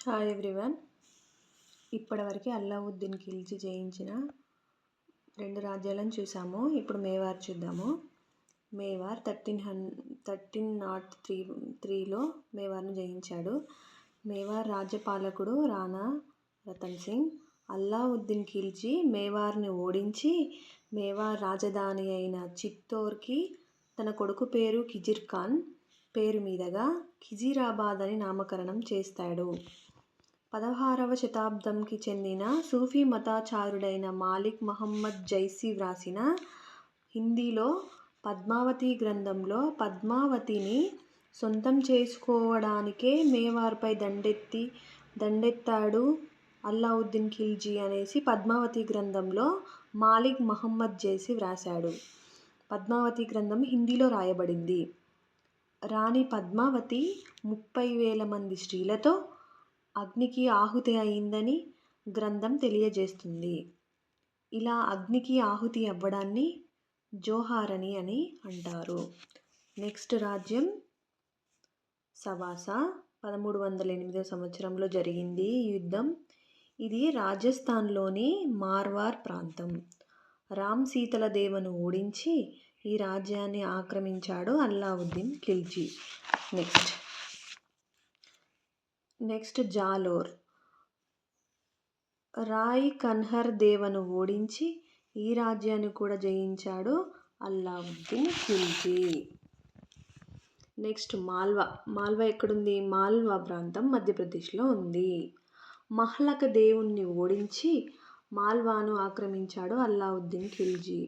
Hi everyone. ఇప్పటివరకు అల్లావుద్దీన్ ఖిల్జీ జయించిన 2 రాజ్యాలను చూసాము. ఇప్పుడు మేవార్ చూద్దాము. మేవార్ 1303లో మేవార్ను జయించాడు. మేవార్ రాజ్యపాలకుడు రాణా రతన్ సింగ్. అల్లావుద్దీన్ ఖిల్జీ మేవార్ని ఓడించి మేవార్ రాజధాని అయిన చిత్తోర్కి తన కొడుకు పేరు ఖిజిర్ ఖాన్ పేరు మీదుగా ఖిజీరాబాద్ అని నామకరణం చేస్తాడు. 16వ శతాబ్దంకి చెందిన సూఫీ మతాచార్యుడైన మాలిక్ మహమ్మద్ జైసీ వ్రాసిన హిందీలో పద్మావతి గ్రంథంలో పద్మావతిని సొంతం చేసుకోవడానికే మేవార్పై దండెత్తాడు అల్లావుద్దీన్ ఖిల్జీ అనేసి పద్మావతి గ్రంథంలో మాలిక్ మహమ్మద్ జైసీ వ్రాశాడు. పద్మావతి గ్రంథం హిందీలో రాయబడింది. రాణి పద్మావతి 30,000 మంది స్త్రీలతో అగ్నికి ఆహుతి అయిందని గ్రంథం తెలియజేస్తుంది. ఇలా అగ్నికి ఆహుతి అవ్వడాన్ని జోహారని అని అంటారు. నెక్స్ట్ రాజ్యం సవాసా. 1308వ సంవత్సరంలో జరిగింది ఈ యుద్ధం. ఇది రాజస్థాన్లోని మార్వార్ ప్రాంతం. రామ్ సీతల దేవను ఓడించి ఈ రాజ్యాన్ని ఆక్రమించాడు అల్లావుద్దీన్ ఖిల్జీ. నెక్స్ట్ జాలోర్. రాయ్ కన్హర్ దేవను ఓడించి ఈ రాజ్యాన్ని కూడా జయించాడు అల్లావుద్దీన్ ఖిల్జీ. నెక్స్ట్ మాల్వా. మాల్వా ఎక్కడుంది? మాల్వా ప్రాంతం మధ్యప్రదేశ్లో ఉంది. మహ్లక దేవుణ్ణి ఓడించి మాల్వాను ఆక్రమించాడు అల్లావుద్దీన్ ఖిల్జీ.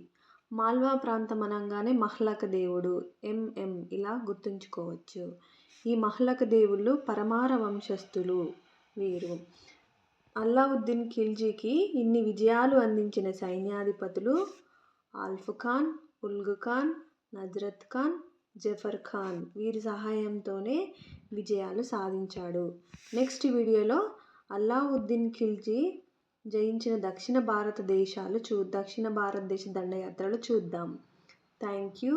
మాల్వా ప్రాంతం అనగానే మహ్లక దేవుడు ఇలా గుర్తుంచుకోవచ్చు. ఈ మహ్లక దేవుళ్ళు పరమార వంశస్థులు. వీరు అల్లావుద్దీన్ ఖిల్జీకి ఇన్ని విజయాలు అందించిన సైన్యాధిపతులు ఆల్ప్ ఖాన్, ఉల్గ్ ఖాన్, నజరత్ ఖాన్, జఫర్ ఖాన్. వీరి సహాయంతోనే విజయాలు సాధించాడు. నెక్స్ట్ వీడియోలో అల్లావుద్దీన్ ఖిల్జీ జయించిన దక్షిణ భారతదేశ దండయాత్రలు చూద్దాం. Thank you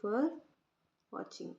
for watching.